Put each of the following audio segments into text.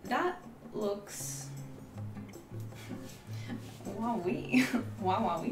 That looks... Wowee. Wow.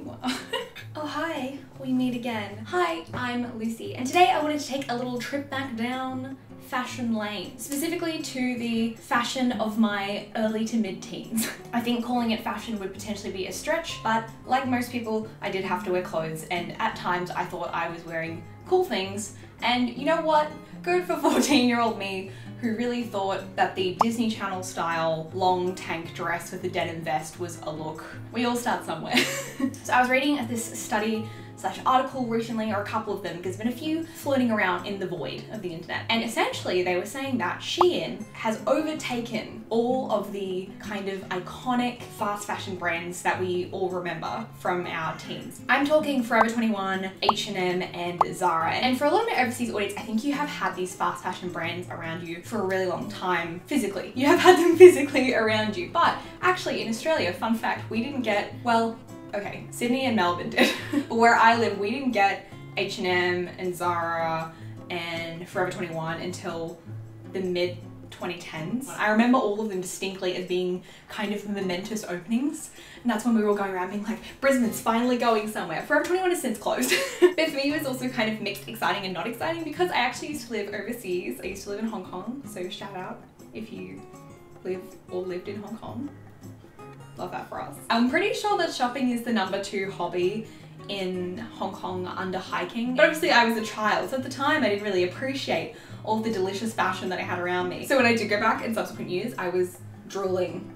Oh hi, we meet again. Hi, I'm Lucy, and today I wanted to take a little trip back down fashion lane, specifically to the fashion of my early to mid-teens. I think calling it fashion would potentially be a stretch, but like most people, I did have to wear clothes, and at times I thought I was wearing cool things, and you know what? Good for 14-year-old me, who really thought that the Disney Channel style long tank dress with a denim vest was a look. We all start somewhere. So I was reading this study / article recently, or a couple of them, because there's been a few floating around in the void of the internet, and essentially they were saying that SHEIN has overtaken all of the kind of iconic fast fashion brands that we all remember from our teens. I'm talking Forever 21, H&M, and Zara. And for a lot of my overseas audience, I think you have had these fast fashion brands around you for a really long time physically. You have had them physically around you, but actually in Australia, fun fact, we didn't get, well, okay, Sydney and Melbourne did. But where I live, we didn't get H&M and Zara and Forever 21 until the mid 2010s. I remember all of them distinctly as being kind of momentous openings. And that's when we were all going around being like, Brisbane's finally going somewhere. Forever 21 has since closed. But for me, it was also kind of mixed exciting and not exciting, because I actually used to live overseas. I used to live in Hong Kong, so shout out if you live or lived in Hong Kong. Love that for us. I'm pretty sure that shopping is the #2 hobby in Hong Kong under hiking. But obviously I was a child, so at the time I didn't really appreciate all the delicious fashion that I had around me. So when I did go back in subsequent years, I was drooling,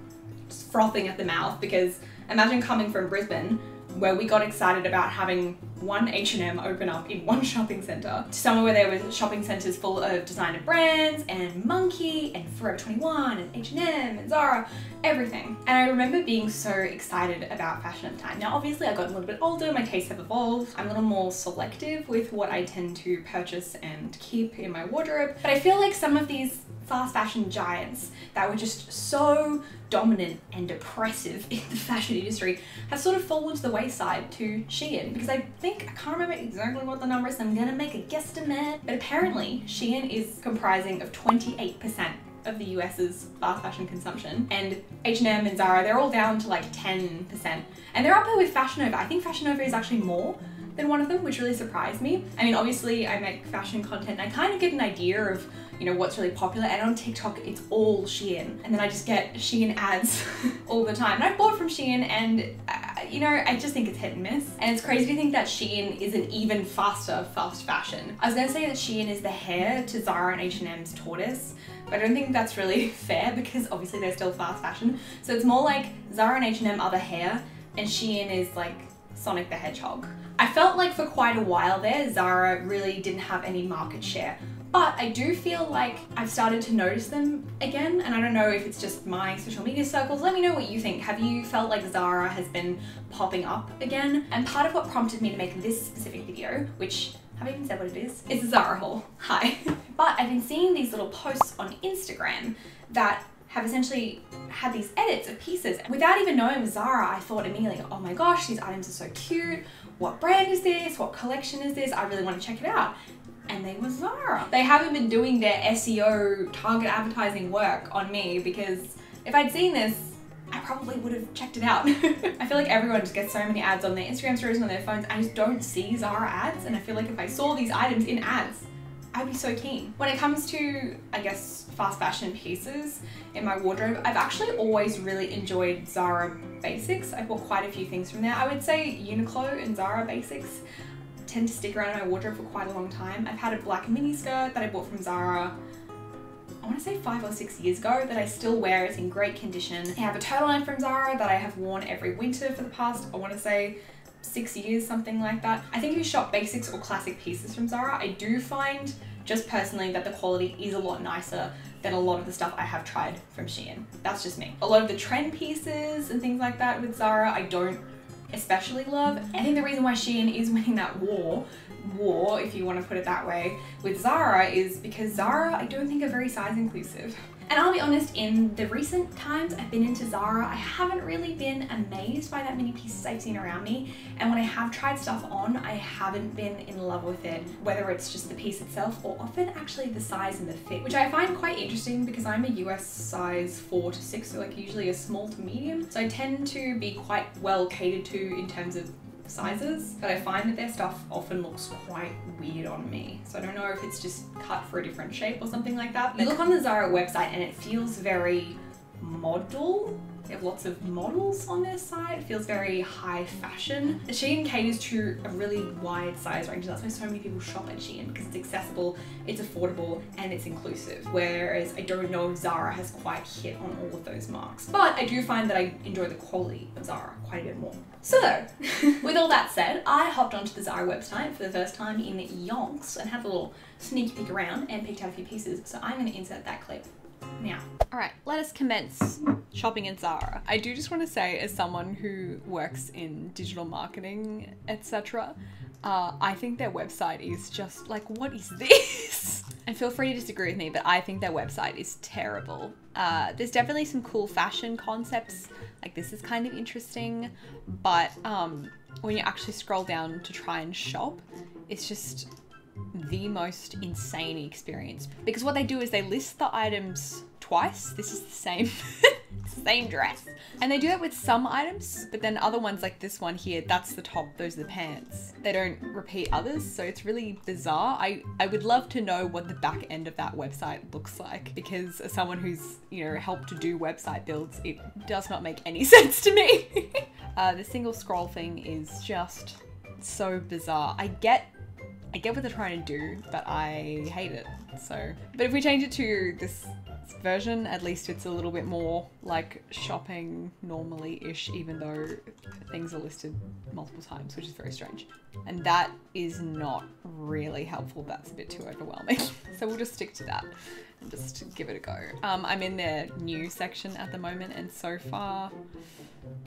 just frothing at the mouth, because imagine coming from Brisbane, where we got excited about having one H&M open up in one shopping centre, to somewhere where there was shopping centres full of designer brands and Monkey and Forever 21 and H&M and Zara, everything. And I remember being so excited about fashion at the time. Now obviously I got a little bit older, my tastes have evolved, I'm a little more selective with what I tend to purchase and keep in my wardrobe, but I feel like some of these fast fashion giants that were just so dominant and oppressive in the fashion industry have sort of fallen to the wayside to SHEIN, because I can't remember exactly what the number is, so I'm gonna make a guesstimate, but apparently SHEIN is comprising of 28% of the US's fast fashion consumption, and H&M and Zara, they're all down to like 10%, and they're up there with Fashion Nova. I think Fashion Nova is actually more than one of them, which really surprised me. I mean, obviously I make fashion content and I kind of get an idea of, you know, what's really popular, and on TikTok it's all SHEIN, and then I just get SHEIN ads all the time. And I've bought from SHEIN, and you know, I just think it's hit and miss. And it's crazy to think that SHEIN is an even faster fast fashion. I was gonna say that SHEIN is the hare to Zara and H&M's tortoise, but I don't think that's really fair, because obviously they're still fast fashion. So it's more like Zara and H&M are the hare, and SHEIN is like Sonic the Hedgehog. I felt like for quite a while there, Zara really didn't have any market share. But I do feel like I've started to notice them again, and I don't know if it's just my social media circles. Let me know what you think. Have you felt like Zara has been popping up again? And part of what prompted me to make this specific video, which, have I even said what it is? It's a Zara haul. Hi. But I've been seeing these little posts on Instagram that have essentially had these edits of pieces. Without even knowing Zara, I thought immediately, oh my gosh, these items are so cute. What brand is this? What collection is this? I really want to check it out. And they were Zara. They haven't been doing their SEO target advertising work on me, because if I'd seen this, I probably would have checked it out. I feel like everyone just gets so many ads on their Instagram stories and on their phones. I just don't see Zara ads, and I feel like if I saw these items in ads, I'd be so keen. When it comes to, I guess, fast fashion pieces in my wardrobe, I've actually always really enjoyed Zara basics. I bought quite a few things from there. I would say Uniqlo and Zara basics tend to stick around in my wardrobe for quite a long time. I've had a black mini skirt that I bought from Zara, I want to say 5 or 6 years ago, that I still wear. It's in great condition. I have a turtleneck from Zara that I have worn every winter for the past, I want to say 6 years, something like that. I think if you shop basics or classic pieces from Zara, I do find, just personally, that the quality is a lot nicer than a lot of the stuff I have tried from SHEIN. That's just me. A lot of the trend pieces and things like that with Zara, I don't especially love. I think the reason why SHEIN is winning that war, if you want to put it that way, with Zara is because Zara, I don't think are very size inclusive. And I'll be honest, in the recent times I've been into Zara, I haven't really been amazed by that many pieces I've seen around me. And when I have tried stuff on, I haven't been in love with it, whether it's just the piece itself or often actually the size and the fit, which I find quite interesting because I'm a US size 4 to 6, so like usually a small to medium. So I tend to be quite well catered to in terms of sizes, but I find that their stuff often looks quite weird on me. So I don't know if it's just cut for a different shape or something like that. You look on the Zara website and it feels very model. They have lots of models on their site. It feels very high fashion. The SHEIN caters to a really wide size range. That's why so many people shop at SHEIN, because it's accessible, it's affordable, and it's inclusive. Whereas I don't know if Zara has quite hit on all of those marks. But I do find that I enjoy the quality of Zara quite a bit more. So, with all that said, I hopped onto the Zara website for the first time in yonks and had a little sneaky peek around and picked out a few pieces. So I'm going to insert that clip now. All right, let us commence shopping in Zara. I do just want to say, as someone who works in digital marketing, etc., I think their website is just like, what is this? And feel free to disagree with me, but I think their website is terrible. There's definitely some cool fashion concepts, like this is kind of interesting, but when you actually scroll down to try and shop, it's just the most insane experience. Because what they do is they list the items twice. This is the same, same dress. And they do that with some items, but then other ones like this one here, that's the top, those are the pants. They don't repeat others, so it's really bizarre. I would love to know what the back end of that website looks like, because as someone who's, you know, helped to do website builds, it does not make any sense to me. The single scroll thing is just so bizarre. I get what they're trying to do, but I hate it. So, but if we change it to this version, at least it's a little bit more like shopping normally-ish, even though things are listed multiple times, which is very strange. And that is not really helpful. That's a bit too overwhelming. So we'll just stick to that and just give it a go. I'm in their new section at the moment, and so far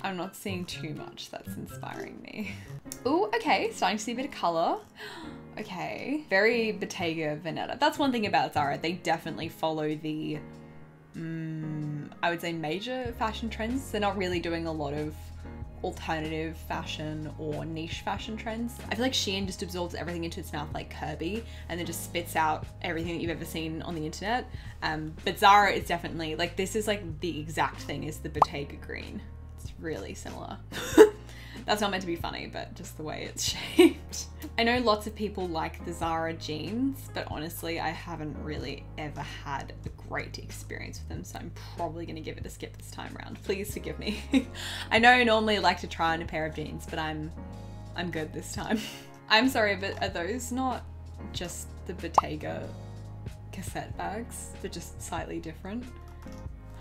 I'm not seeing too much that's inspiring me. Ooh, okay, starting to see a bit of color. Okay, very Bottega Veneta. That's one thing about Zara. They definitely follow the, I would say, major fashion trends. They're not really doing a lot of alternative fashion or niche fashion trends. I feel like SHEIN just absorbs everything into its mouth like Kirby and then just spits out everything that you've ever seen on the internet. But Zara is definitely, like, this is like the exact thing as the Bottega green. It's really similar. That's not meant to be funny, but just the way it's shaped. I know lots of people like the Zara jeans, but honestly, I haven't really ever had a great experience with them, so I'm probably gonna give it a skip this time around. Please forgive me. I know I normally like to try on a pair of jeans, but I'm good this time. I'm sorry, but are those not just the Bottega cassette bags? They're just slightly different?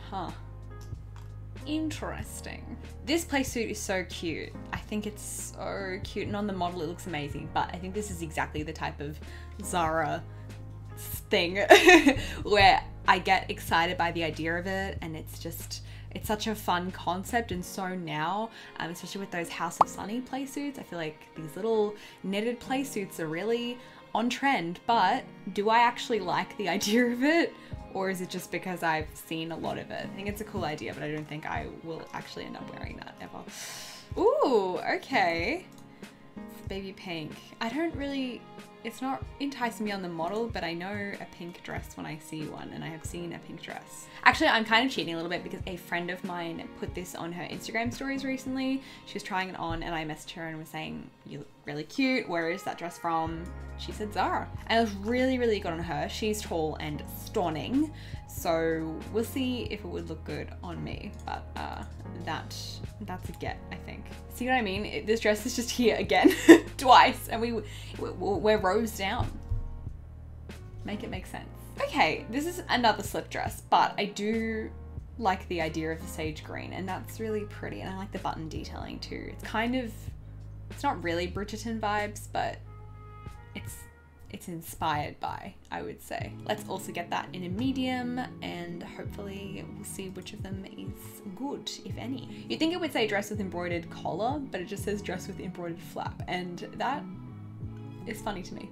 Huh. Interesting. This playsuit is so cute. I think it's so cute, and on the model it looks amazing, but I think this is exactly the type of Zara thing where I get excited by the idea of it, and it's such a fun concept and so now, especially with those House of Sunny playsuits. I feel like these little knitted playsuits are really on trend, but do I actually like the idea of it? Or is it just because I've seen a lot of it? I think it's a cool idea, but I don't think I will actually end up wearing that ever. Ooh, okay. It's baby pink. It's not enticing me on the model, but I know a pink dress when I see one, and I have seen a pink dress. Actually, I'm kind of cheating a little bit because a friend of mine put this on her Instagram stories recently. She was trying it on and I messaged her and was saying, you look really cute. Where is that dress from? She said Zara. And it was really, really good on her. She's tall and stunning. So we'll see if it would look good on me, but that's a get, I think. See what I mean? This dress is just here again, twice, and we're rows down. Make it make sense. Okay, this is another slip dress, but I do like the idea of the sage green, and that's really pretty, and I like the button detailing too. It's not really Bridgerton vibes, but it's inspired by, I would say. Let's also get that in a medium, and hopefully we'll see which of them is good, if any. You'd think it would say dress with embroidered collar, but it just says dress with embroidered flap, and that is funny to me.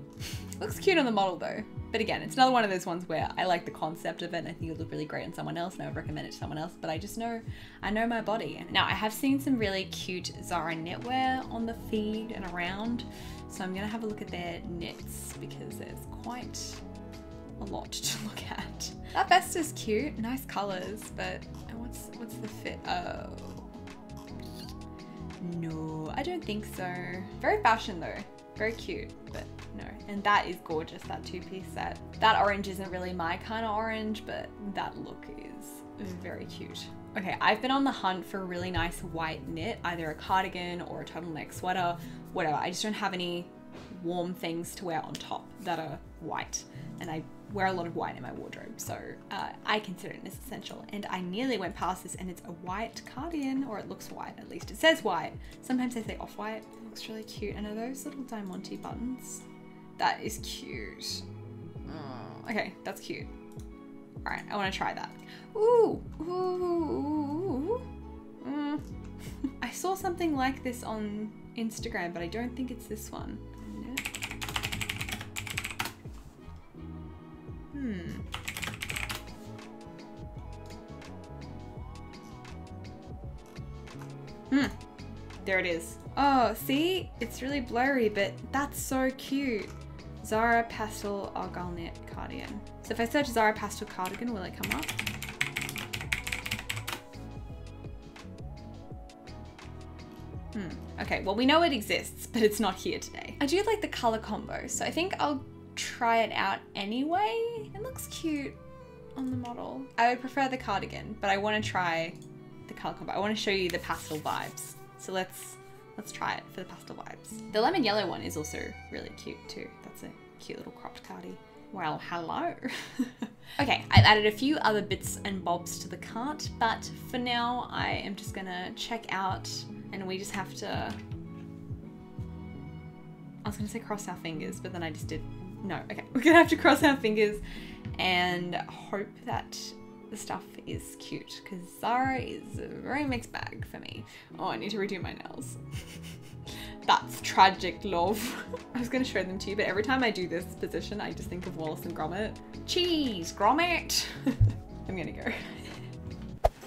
Looks cute on the model though. But again, it's another one of those ones where I like the concept of it and I think it would look really great on someone else and I would recommend it to someone else, but I just know, I know my body. Now I have seen some really cute Zara knitwear on the feed and around, so I'm gonna have a look at their knits because there's quite a lot to look at. That vest is cute, nice colors, but what's the fit? Oh. No, I don't think so. Very fashion though, very cute, but no. And that is gorgeous, that two-piece set. That orange isn't really my kind of orange, but that look is very cute. Okay, I've been on the hunt for a really nice white knit, either a cardigan or a turtleneck sweater, whatever. I just don't have any warm things to wear on top that are white. And I wear a lot of white in my wardrobe, so I consider it as essential. And I nearly went past this and it's a white cardigan, or it looks white at least. It says white. Sometimes they say off-white. It looks really cute. And are those little diamante buttons? That is cute. Oh, okay, that's cute. All right, I want to try that. Ooh, ooh, ooh. I saw something like this on Instagram, but I don't think it's this one. There it is. Oh, see? It's really blurry, but that's so cute. Zara Pastel Argyle Knit Cardigan. So if I search Zara Pastel Cardigan, will it come up? Okay, well we know it exists, but it's not here today. I do like the color combo, so I think I'll try it out anyway. It looks cute on the model. I would prefer the cardigan, but I want to try the color combo. I want to show you the pastel vibes. So let's try it for the pastel vibes. The lemon yellow one is also really cute too. That's a cute little cropped cardi. Well, hello. Okay, I've added a few other bits and bobs to the cart, but for now I am just gonna check out, and we just have to, I was gonna say cross our fingers, but then I just did, no, okay. We're gonna have to cross our fingers and hope that the stuff is cute, because Zara is a very mixed bag for me. Oh, I need to redo my nails. That's tragic, love. I was gonna show them to you, but every time I do this position, I just think of Wallace and Gromit. Cheese, Gromit. I'm gonna go.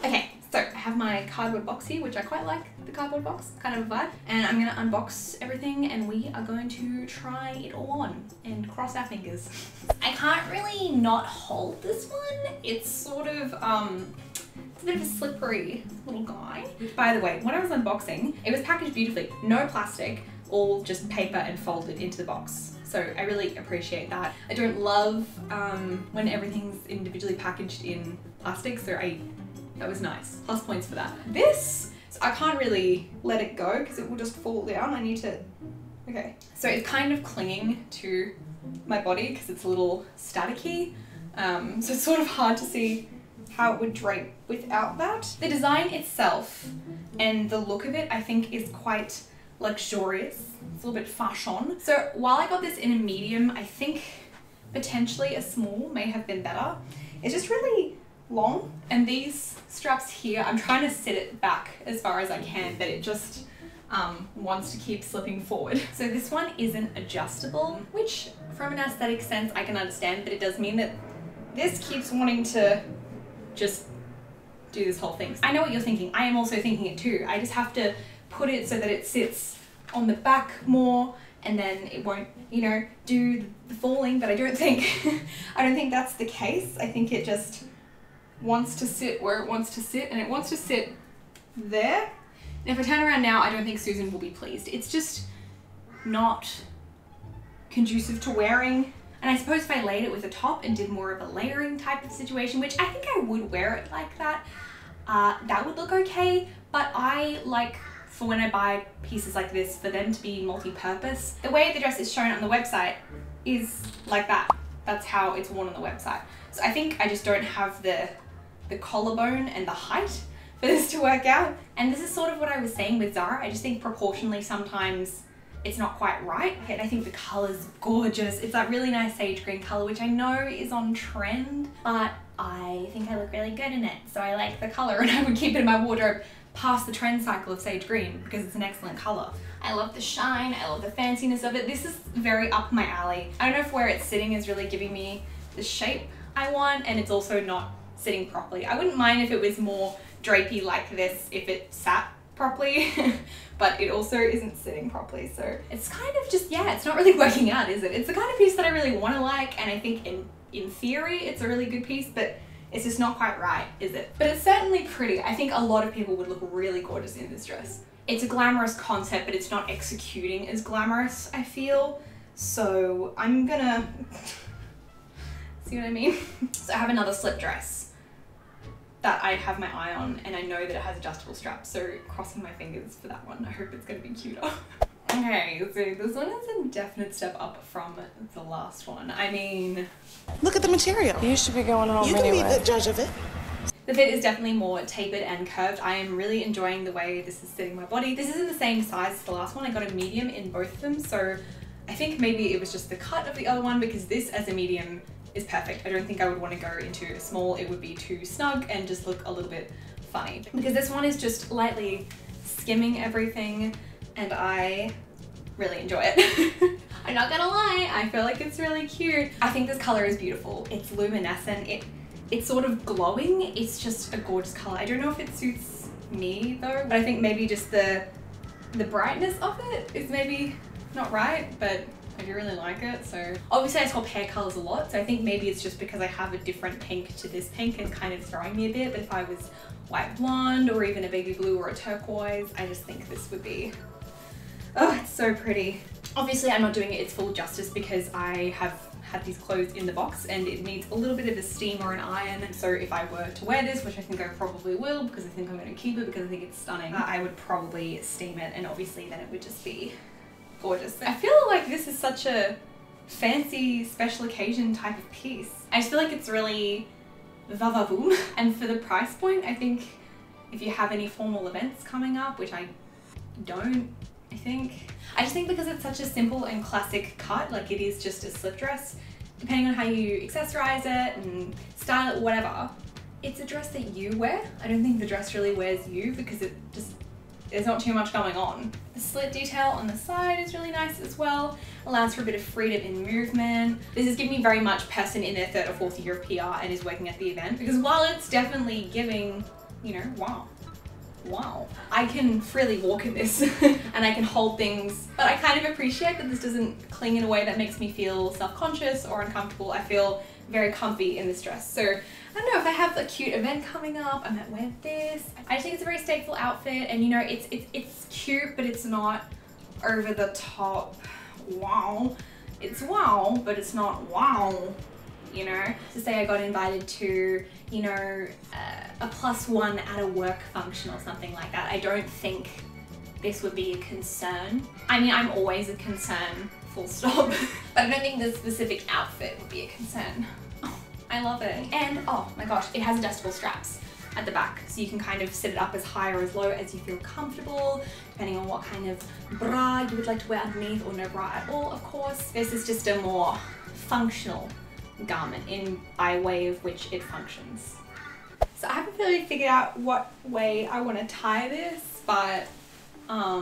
Okay, so I have my cardboard box here, which I quite like, the cardboard box, kind of a vibe. And I'm gonna unbox everything and we are going to try it all on and cross our fingers. I can't really not hold this one. It's sort of, it's a bit of a slippery little guy. By the way, when I was unboxing, it was packaged beautifully. No plastic, all just paper and folded into the box. So I really appreciate that. I don't love when everything's individually packaged in plastic, so that was nice. Plus points for that. This, so I can't really let it go because it will just fall down. I need to, okay. So it's kind of clinging to my body because it's a little staticky. So it's sort of hard to see how it would drape without that. The design itself and the look of it, I think, is quite luxurious. It's a little bit fashion. So while I got this in a medium, I think potentially a small may have been better. It's just really long, and these straps here, I'm trying to sit it back as far as I can, but it just wants to keep slipping forward. So this one isn't adjustable, which from an aesthetic sense I can understand, but it does mean that this keeps wanting to just do this whole thing. I know what you're thinking. I am also thinking it too. I just have to put it so that it sits on the back more, and then it won't, you know, do the falling, but I don't think that's the case. I think it just wants to sit where it wants to sit, and it wants to sit there. And if I turn around now, I don't think Susan will be pleased. It's just not conducive to wearing. And I suppose if I laid it with a top and did more of a layering type of situation, which I think I would wear it like that, that would look okay. But I like, for when I buy pieces like this, for them to be multi-purpose. The way the dress is shown on the website is like that. That's how it's worn on the website. So I think I just don't have the collarbone and the height for this to work out. And this is sort of what I was saying with Zara. I just think proportionally sometimes it's not quite right. And I think the color's gorgeous. It's that really nice sage green color, which I know is on trend, but I think I look really good in it. So I like the color and I would keep it in my wardrobe past the trend cycle of sage green because it's an excellent color. I love the shine, I love the fanciness of it. This is very up my alley. I don't know if where it's sitting is really giving me the shape I want, and it's also not sitting properly. I wouldn't mind if it was more drapey like this if it sat properly, but it also isn't sitting properly. So it's kind of just, yeah, it's not really working out, is it? It's the kind of piece that I really want to like, and I think in theory it's a really good piece, but it's just not quite right, is it? But it's certainly pretty. I think a lot of people would look really gorgeous in this dress. It's a glamorous concept, but it's not executing as glamorous, I feel. So I'm gonna, see what I mean? So I have another slip dress that I have my eye on, and I know that it has adjustable straps, so crossing my fingers for that one. I hope it's gonna be cuter. Okay, so this one is a definite step up from the last one. I mean, look at the material. You should be going home anyway. You can be the judge of it. The fit is definitely more tapered and curved. I am really enjoying the way this is sitting my body. This isn't the same size as the last one. I got a medium in both of them, so I think maybe it was just the cut of the other one, because this as a medium is perfect. I don't think I would want to go into a small. It would be too snug and just look a little bit funny, because this one is just lightly skimming everything, and I really enjoy it. I'm not gonna lie, I feel like it's really cute. I think this color is beautiful. It's luminescent. It's sort of glowing. It's just a gorgeous color. I don't know if it suits me though, but I think maybe just the brightness of it is maybe not right, but I do really like it. So obviously I swap hair colors a lot, so I think maybe it's just because I have a different pink to this pink and kind of throwing me a bit. But if I was white blonde or even a baby blue or a turquoise, I just think this would be, oh, it's so pretty. Obviously I'm not doing it its full justice because I have had these clothes in the box and it needs a little bit of a steam or an iron. So if I were to wear this, which I think I probably will because I think I'm going to keep it because I think it's stunning, I would probably steam it, and obviously then it would just be gorgeous. I feel like this is such a fancy special occasion type of piece. I just feel like it's really va-va-voom. And for the price point, I think if you have any formal events coming up, which I don't, I just think because it's such a simple and classic cut, like it is just a slip dress, depending on how you accessorize it and style it, whatever, it's a dress that you wear. I don't think the dress really wears you because it just, there's not too much going on. The slit detail on the side is really nice as well. Allows for a bit of freedom in movement. This is giving me very much person in their 3rd or 4th year of PR and is working at the event, because while it's definitely giving, you know, wow, I can freely walk in this and I can hold things, but I kind of appreciate that this doesn't cling in a way that makes me feel self-conscious or uncomfortable. I feel very comfy in this dress. So I don't know, if I have a cute event coming up, I might wear this. I just think it's a very stateful outfit, and you know, it's cute, but it's not over the top wow. It's wow, but it's not wow. You know, to say I got invited to, you know, a +1 at a work function or something like that, I don't think this would be a concern. I mean, I'm always a concern, full stop, but I don't think this specific outfit would be a concern. Oh, I love it. And oh my gosh, it has adjustable straps at the back, so you can kind of set it up as high or as low as you feel comfortable, depending on what kind of bra you would like to wear underneath, or no bra at all, of course. This is just a more functional garment in by way of which it functions. So I haven't really figured out what way I want to tie this, but I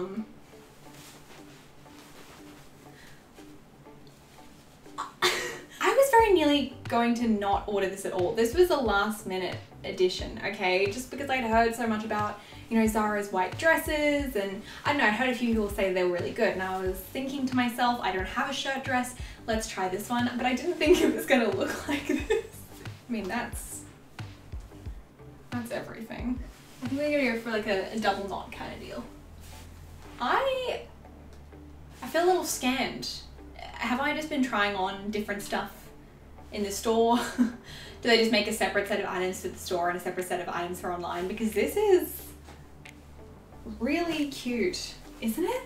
was very nearly going to not order this at all. This was a last minute addition, okay? Just because I'd heard so much about, you know, Zara's white dresses, and I don't know, I'd heard a few people say they were really good, and I was thinking to myself, I don't have a shirt dress, let's try this one, but I didn't think it was gonna look like this. I mean, that's everything. I think we're gonna go for like a double knot kind of deal. I feel a little scammed. Have I just been trying on different stuff in the store? Do they just make a separate set of items for the store and a separate set of items for online? Because this is really cute, isn't it?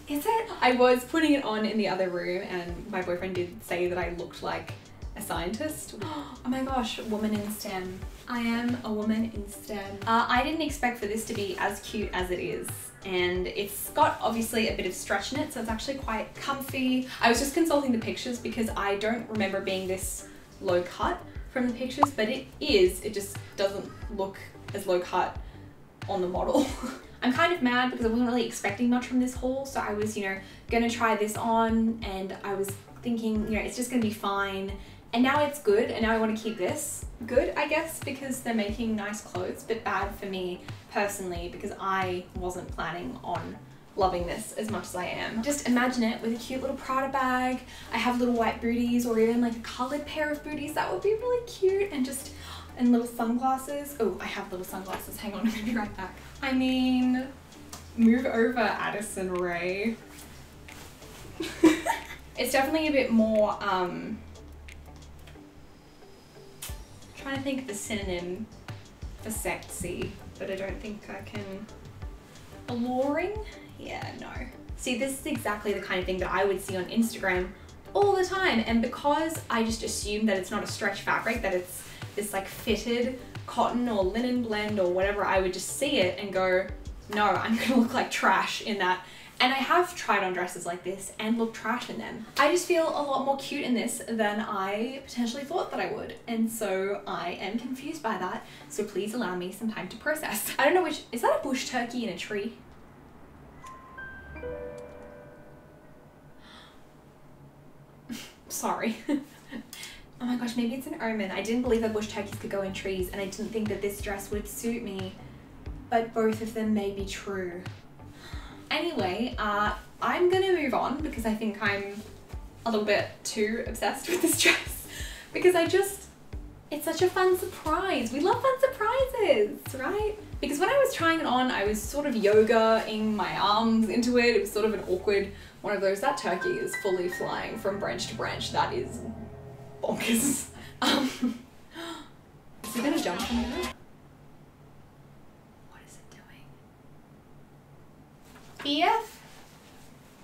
Is it? I was putting it on in the other room and my boyfriend did say that I looked like a scientist. Oh my gosh, woman in STEM. I am a woman in STEM. I didn't expect for this to be as cute as it is. And it's got obviously a bit of stretch in it, so it's actually quite comfy. I was just consulting the pictures because I don't remember being this low cut from the pictures, but it is. It just doesn't look as low cut on the model. I'm kind of mad because I wasn't really expecting much from this haul, so I was, you know, gonna try this on and I was thinking, you know, it's just gonna be fine. And now it's good, and now I want to keep this. Good, I guess, because they're making nice clothes, but bad for me personally because I wasn't planning on loving this as much as I am. Just imagine it with a cute little Prada bag. I have little white booties or even like a colored pair of booties. That would be really cute. And little sunglasses. Oh, I have little sunglasses. Hang on, I'm gonna be right back. I mean, move over, Addison Rae. It's definitely a bit more, trying to think of the synonym for sexy, but I don't think I can. Alluring? Yeah, no. See, this is exactly the kind of thing that I would see on Instagram all the time, and because I just assume that it's not a stretch fabric, that it's this like fitted cotton or linen blend or whatever, I would just see it and go, no, I'm gonna look like trash in that. And I have tried on dresses like this and look trash in them. I just feel a lot more cute in this than I potentially thought that I would. And so I am confused by that. So please allow me some time to process. I don't know which, is that a bush turkey in a tree? Sorry. Oh my gosh, maybe it's an omen. I didn't believe that bush turkeys could go in trees and I didn't think that this dress would suit me. But both of them may be true. Anyway, I'm gonna move on because I think I'm a little bit too obsessed with this dress because it's such a fun surprise. We love fun surprises, right? Because when I was trying it on, I was sort of yoga-ing my arms into it. It was sort of an awkward one of those. That turkey is fully flying from branch to branch. That is bonkers. Is it gonna jump from there? BF,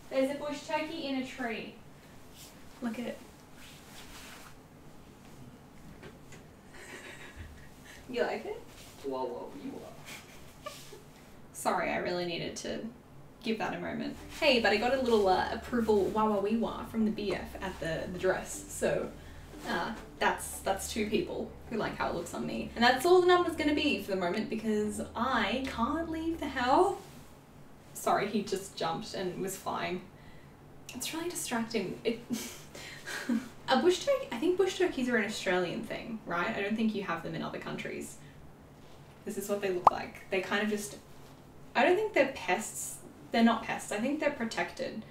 there's a bush turkey in a tree. Look at it. You like it? Whoa, whoa, you are. Sorry, I really needed to give that a moment. Hey, but I got a little approval wah-wah-wee-wah from the BF at the dress. So that's two people who like how it looks on me. And that's all the number's gonna be for the moment because I can't leave the house. Sorry, he just jumped and was fine. It's really distracting. A bush turkey, I think bush turkeys are an Australian thing, right? I don't think you have them in other countries. This is what they look like. They kind of just, I don't think they're pests. They're not pests. I think they're protected.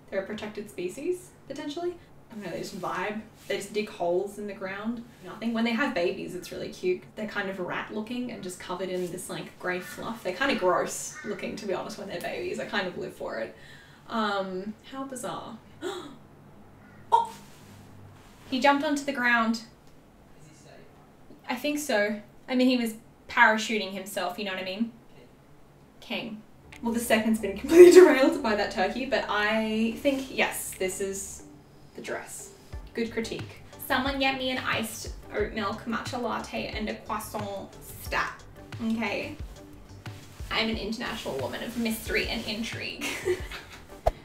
They're a protected species, potentially. I don't know, they just vibe. They just dig holes in the ground. Nothing. When they have babies, it's really cute. They're kind of rat looking and just covered in this like grey fluff. They're kind of gross looking, to be honest, when they're babies. I kind of live for it. How bizarre. Oh! He jumped onto the ground. Is he safe? I think so. I mean, he was parachuting himself, you know what I mean? King. Well, the second's been completely derailed by that turkey, but I think, yes, this is the dress. Good critique. Someone get me an iced oat milk matcha latte and a croissant stat. Okay. I'm an international woman of mystery and intrigue.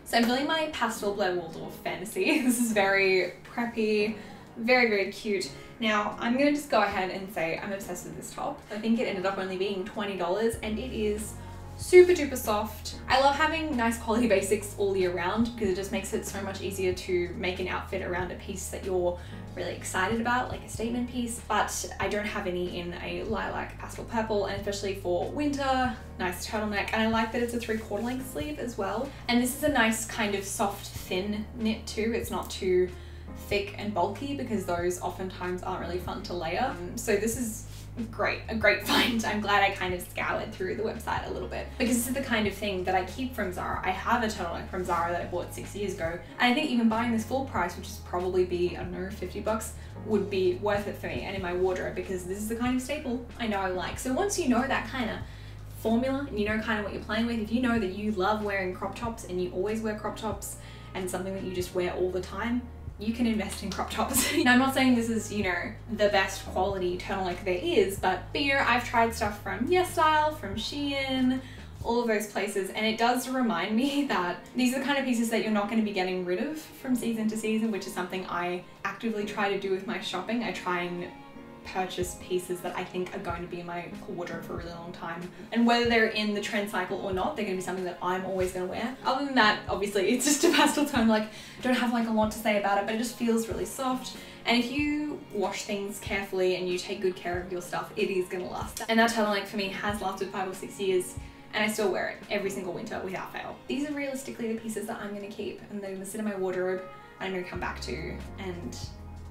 So I'm feeling my Pastel Blair Waldorf fantasy. This is very preppy, very, very cute. Now, I'm gonna just go ahead and say I'm obsessed with this top. I think it ended up only being $20 and it is super duper soft. I love having nice quality basics all year round because it just makes it so much easier to make an outfit around a piece that you're really excited about, like a statement piece, but I don't have any in a lilac pastel purple, and especially for winter, nice turtleneck. And I like that it's a 3/4 length sleeve as well. And this is a nice kind of soft, thin knit too. It's not too thick and bulky because those oftentimes aren't really fun to layer. So this is great, a great find. I'm glad I kind of scoured through the website a little bit because this is the kind of thing that I keep from Zara. I have a turtleneck from Zara that I bought 6 years ago, and I think even buying this full price, which is probably be, I don't know, 50 bucks, would be worth it for me and in my wardrobe because this is the kind of staple I know I like. So once you know that kind of formula and you know kind of what you're playing with, if you know that you love wearing crop tops and you always wear crop tops and it's something that you just wear all the time, you can invest in crop tops. Now, I'm not saying this is, you know, the best quality turtleneck there is, but you know, I've tried stuff from YesStyle, from SHEIN, all of those places, and it does remind me that these are the kind of pieces that you're not going to be getting rid of from season to season, which is something I actively try to do with my shopping. I try and purchase pieces that I think are going to be in my wardrobe for a really long time. And whether they're in the trend cycle or not, they're going to be something that I'm always going to wear. Other than that, obviously, it's just a pastel tone. Like, don't have like a lot to say about it, but it just feels really soft. And if you wash things carefully and you take good care of your stuff, it is going to last. And that turtleneck for me has lasted 5 or 6 years. And I still wear it every single winter without fail. These are realistically the pieces that I'm going to keep, and they're going to sit in my wardrobe and I'm going to come back to, and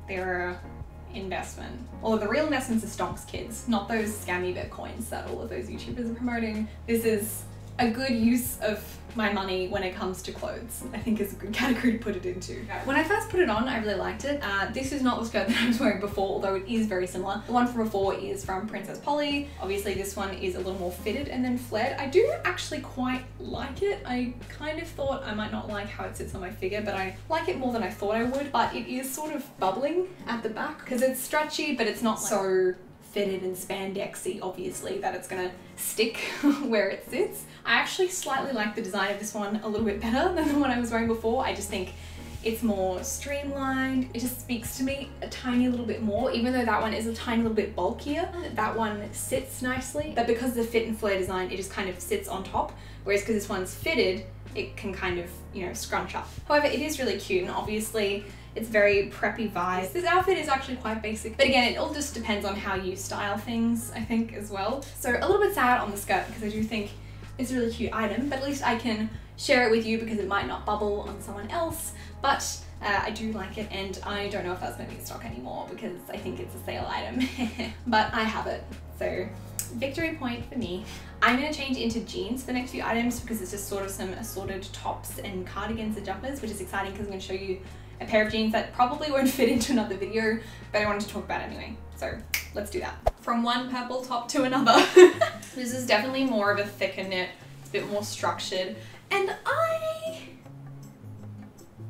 they're investment. Although the real investments are stonks, kids, not those scammy Bitcoins that all of those YouTubers are promoting. This is a good use of my money when it comes to clothes. I think is a good category to put it into. When I first put it on, I really liked it. This is not the skirt that I was wearing before, although it is very similar. The one from before is from Princess Polly. Obviously this one is a little more fitted and then flared. I do actually quite like it. I kind of thought I might not like how it sits on my figure, but I like it more than I thought I would. But it is sort of bubbling at the back because it's stretchy, but it's not so fitted and spandexy, obviously, that it's gonna stick where it sits. I actually slightly like the design of this one a little bit better than the one I was wearing before. I just think it's more streamlined. It just speaks to me a tiny little bit more, even though that one is a tiny little bit bulkier. That one sits nicely, but because of the fit and flare design, it just kind of sits on top. Whereas because this one's fitted, it can kind of, you know, scrunch up. However, it is really cute, and obviously it's very preppy vibes. This outfit is actually quite basic, but again, it all just depends on how you style things, I think, as well. So a little bit sad on the skirt because I do think it's a really cute item, but at least I can share it with you because it might not bubble on someone else. But I do like it, and I don't know if that's going to be in stock anymore because I think it's a sale item, but I have it, so victory point for me. I'm going to change into jeans for the next few items because it's just sort of some assorted tops and cardigans and jumpers, which is exciting because I'm going to show you a pair of jeans that probably won't fit into another video, but I wanted to talk about it anyway. So let's do that. From one purple top to another. This is definitely more of a thicker knit. It's a bit more structured, and I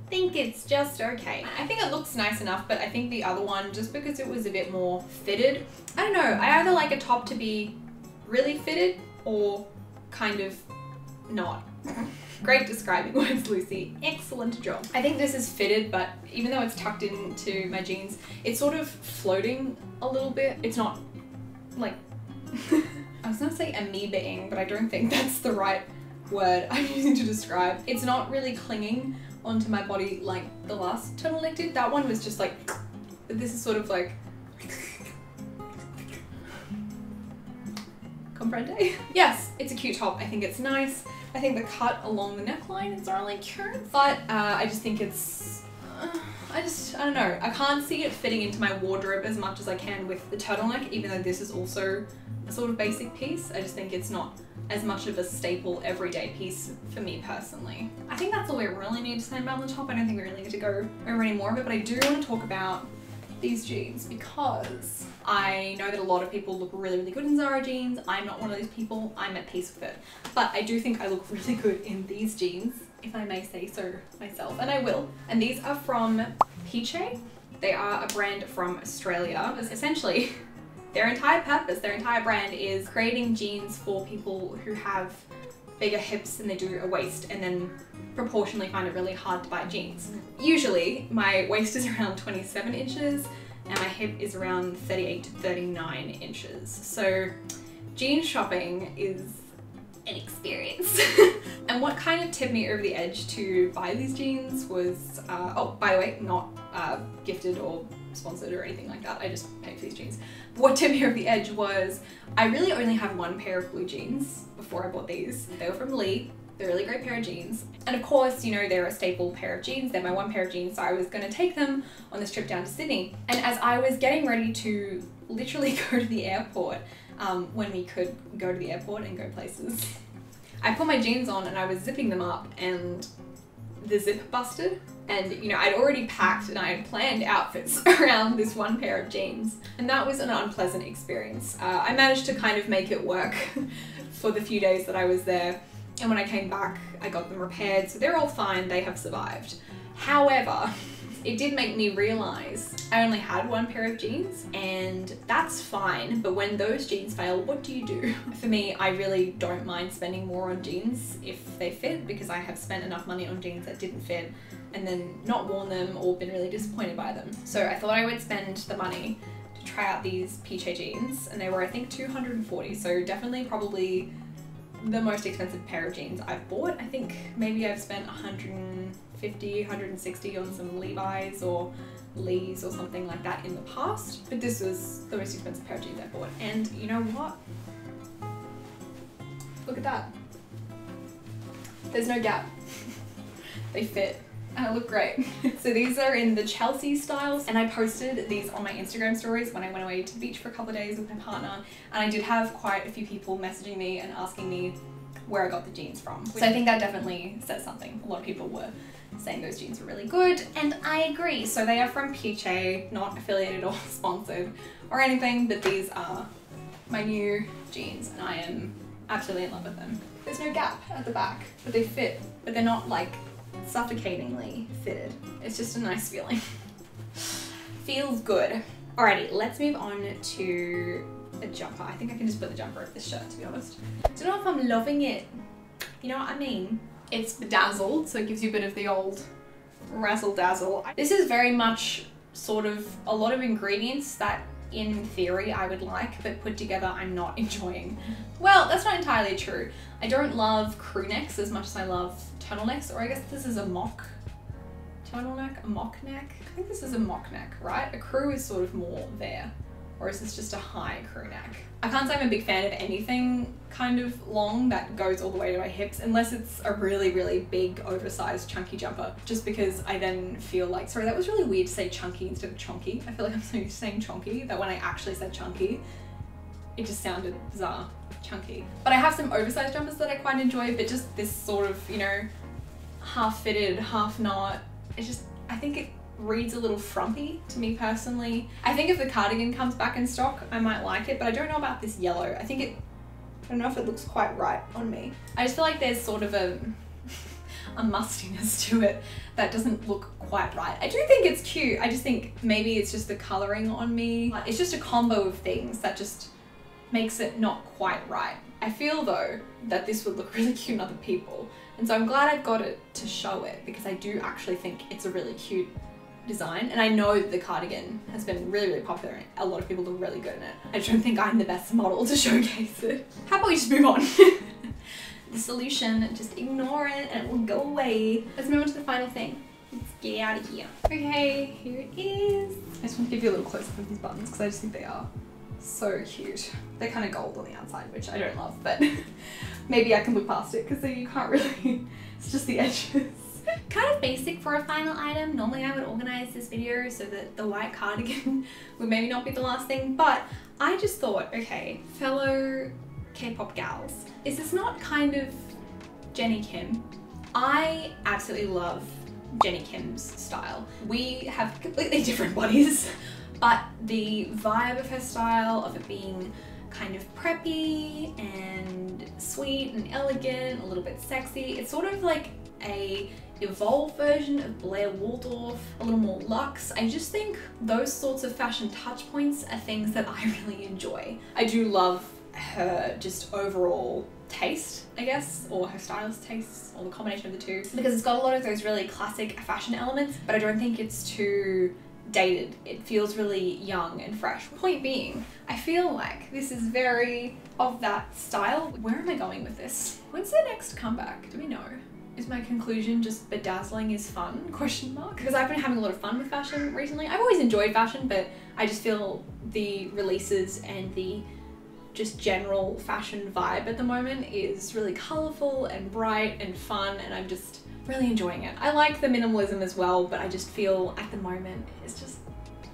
think it's just okay. I think it looks nice enough, but I think the other one, just because it was a bit more fitted, I don't know, I either like a top to be really fitted or kind of not. Great describing words, Lucy. Excellent job. I think this is fitted, but even though it's tucked into my jeans, it's sort of floating a little bit. It's not like, I was gonna say amoeba-ing, but I don't think that's the right word I'm using to describe. It's not really clinging onto my body like the last turtleneck did. That one was just like, but this is sort of like, comprende? Yes, it's a cute top. I think it's nice. I think the cut along the neckline is really cute, but I just think it's, I don't know. I can't see it fitting into my wardrobe as much as I can with the turtleneck, even though this is also a sort of basic piece. I just think it's not as much of a staple everyday piece for me personally. I think that's all we really need to say about the top. I don't think we really need to go over any more of it, but I do want to talk about these jeans because I know that a lot of people look really, really good in Zara jeans. I'm not one of those people. I'm at peace with it. But I do think I look really good in these jeans, if I may say so myself, and I will. And these are from Peachay. They are a brand from Australia. Essentially, their entire purpose, their entire brand is creating jeans for people who have bigger hips than they do a waist, and then proportionally find it really hard to buy jeans. Usually my waist is around 27 inches and my hip is around 38 to 39 inches. So jean shopping is an experience. And what kind of tipped me over the edge to buy these jeans was, oh, by the way, not gifted or sponsored or anything like that. I just paid for these jeans. But what tipped me over the edge was I really only had one pair of blue jeans before I bought these. They were from Lee. They're a really great pair of jeans. And of course, you know, they're a staple pair of jeans. They're my one pair of jeans, so I was gonna take them on this trip down to Sydney. And as I was getting ready to literally go to the airport, when we could go to the airport and go places, I put my jeans on and I was zipping them up and the zip busted. And you know, I'd already packed and I had planned outfits around this one pair of jeans. And that was an unpleasant experience. I managed to kind of make it work for the few days that I was there. And when I came back, I got them repaired. So they're all fine, they have survived. However, it did make me realize I only had one pair of jeans, and that's fine. But when those jeans fail, what do you do? For me, I really don't mind spending more on jeans if they fit, because I have spent enough money on jeans that didn't fit and then not worn them or been really disappointed by them. So I thought I would spend the money to try out these Peachay jeans, and they were I think 240, so definitely probably the most expensive pair of jeans I've bought. I think maybe I've spent 150, 160 on some Levi's or Lee's or something like that in the past, but this was the most expensive pair of jeans I bought. And you know what? Look at that. There's no gap. They fit. And I look great. So these are in the Chelsea styles, and I posted these on my Instagram stories when I went away to the beach for a couple of days with my partner, and I did have quite a few people messaging me and asking me where I got the jeans from. So I think that definitely says something. A lot of people were saying those jeans were really good, and I agree. So they are from Peachay, not affiliated or sponsored or anything, but these are my new jeans, and I am absolutely in love with them. There's no gap at the back, but they fit, but they're not like suffocatingly fitted. It's just a nice feeling. Feels good. Alrighty, let's move on to a jumper. I think I can just put the jumper over this shirt, to be honest. I don't know if I'm loving it. You know what I mean? It's bedazzled, so it gives you a bit of the old razzle dazzle. This is very much sort of a lot of ingredients that in theory I would like, but put together I'm not enjoying. Well, that's not entirely true. I don't love crew necks as much as I love turtlenecks, or I guess this is a mock turtleneck, a mock neck. I think this is a mock neck, right? A crew is sort of more there, or is this just a high crew neck? I can't say I'm a big fan of anything kind of long that goes all the way to my hips, unless it's a really, really big, oversized, chunky jumper, just because I then feel like, sorry, that was really weird to say chunky instead of chonky. I feel like I'm so used to saying chonky that when I actually said chunky, it just sounded bizarre. Chunky. But I have some oversized jumpers that I quite enjoy, but just this sort of, you know, half fitted, half not, it's just, I think it reads a little frumpy to me personally. I think if the cardigan comes back in stock, I might like it, but I don't know about this yellow. I don't know if it looks quite right on me. I just feel like there's sort of a mustiness to it that doesn't look quite right. I do think it's cute. I just think maybe it's just the coloring on me. It's just a combo of things that just makes it not quite right. I feel though that this would look really cute on other people, and so I'm glad I've got it to show it, because I do actually think it's a really cute design, and I know that the cardigan has been really, really popular and a lot of people look really good in it. I don't think I'm the best model to showcase it. How about we just move on? The solution, just ignore it and it will go away. Let's move on to the final thing. Let's get out of here. Okay, here it is. I just want to give you a little close up of these buttons because I just think they are so cute. They're kind of gold on the outside, which I don't love, but maybe I can look past it because you can't really, it's just the edges. Kind of basic for a final item. Normally I would organize this video so that the white cardigan would maybe not be the last thing, but I just thought, okay, fellow K-pop gals, is this not kind of Jennie Kim? I absolutely love Jennie Kim's style. We have completely different bodies, but the vibe of her style, of it being kind of preppy and sweet and elegant, a little bit sexy, it's sort of like a evolved version of Blair Waldorf, a little more luxe. I just think those sorts of fashion touch points are things that I really enjoy. I do love her just overall taste, I guess, or her stylist tastes, or the combination of the two, because it's got a lot of those really classic fashion elements, but I don't think it's too dated. It feels really young and fresh. Point being, I feel like this is very of that style. Where am I going with this? When's the next comeback? Do we know? Is my conclusion just bedazzling is fun? Question mark. Because I've been having a lot of fun with fashion recently. I've always enjoyed fashion, but I just feel the releases and the just general fashion vibe at the moment is really colourful and bright and fun, and I'm just really enjoying it. I like the minimalism as well, but I just feel at the moment it's just,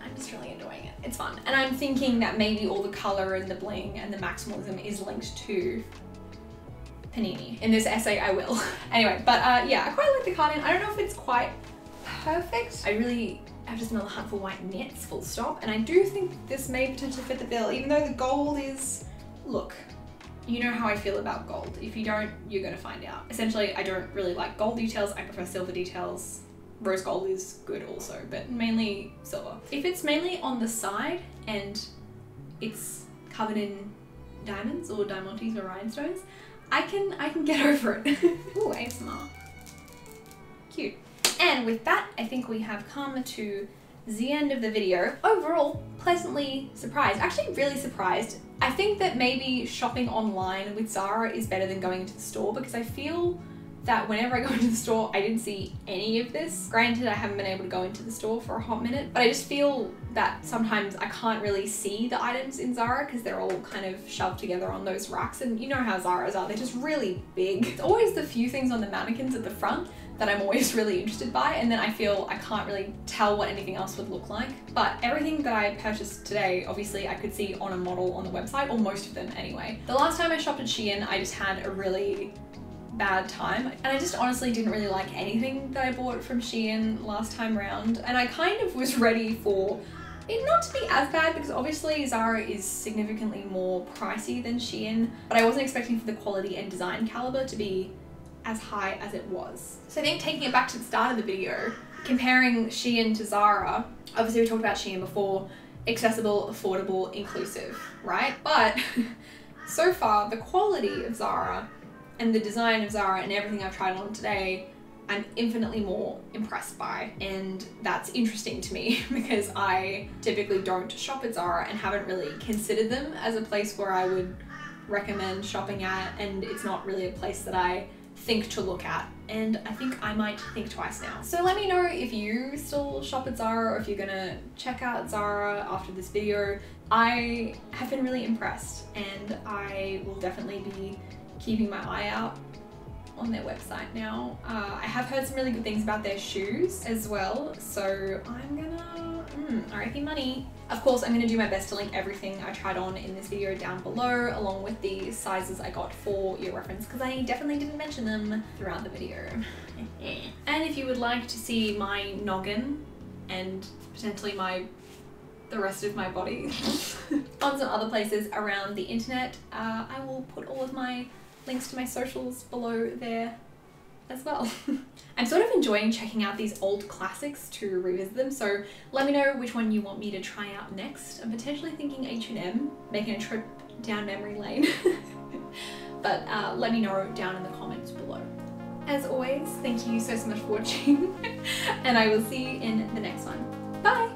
I'm just really enjoying it. It's fun. And I'm thinking that maybe all the colour and the bling and the maximalism is linked to Panini. In this essay I will. Anyway, but yeah, I quite like the cardigan. I don't know if it's quite perfect. I have just another handful of white knits, full stop, and I do think this may potentially fit the bill, even though the gold is, look, you know how I feel about gold. If you don't, you're gonna find out. Essentially, I don't really like gold details. I prefer silver details. Rose gold is good also, but mainly silver. If it's mainly on the side and it's covered in diamonds or diamantes or rhinestones, I can get over it. Ooh, ASMR. Cute. And with that, I think we have come to the end of the video. Overall, pleasantly surprised. Actually really surprised. I think that maybe shopping online with Zara is better than going into the store, because I feel that whenever I go into the store, I didn't see any of this. Granted, I haven't been able to go into the store for a hot minute, but I just feel that sometimes I can't really see the items in Zara because they're all kind of shoved together on those racks, and you know how Zara's are, they're just really big. It's always the few things on the mannequins at the front that I'm always really interested by, and then I feel I can't really tell what anything else would look like. But everything that I purchased today, obviously I could see on a model on the website, or most of them anyway. The last time I shopped at SHEIN, I just had a really bad time, and I just honestly didn't really like anything that I bought from SHEIN last time round, and I kind of was ready for it not to be as bad, because obviously Zara is significantly more pricey than SHEIN, but I wasn't expecting for the quality and design caliber to be as high as it was. So I think taking it back to the start of the video, comparing SHEIN to Zara, obviously we talked about SHEIN before, accessible, affordable, inclusive, right? But so far the quality of Zara and the design of Zara and everything I've tried on today, I'm infinitely more impressed by, and that's interesting to me because I typically don't shop at Zara and haven't really considered them as a place where I would recommend shopping at, and it's not really a place that I think to look at, and I think I might think twice now. So let me know if you still shop at Zara, or if you're gonna check out Zara after this video. I have been really impressed, and I will definitely be keeping my eye out on their website now. I have heard some really good things about their shoes as well, so I'm gonna RIP money. Of course, I'm gonna do my best to link everything I tried on in this video down below, along with the sizes I got for your reference, because I definitely didn't mention them throughout the video. And if you would like to see my noggin and potentially the rest of my body on some other places around the internet, I will put all of my links to my socials below there as well. I'm sort of enjoying checking out these old classics to revisit them, so let me know which one you want me to try out next. I'm potentially thinking H&M, making a trip down memory lane. But let me know down in the comments below. As always, thank you so much for watching, and I will see you in the next one. Bye!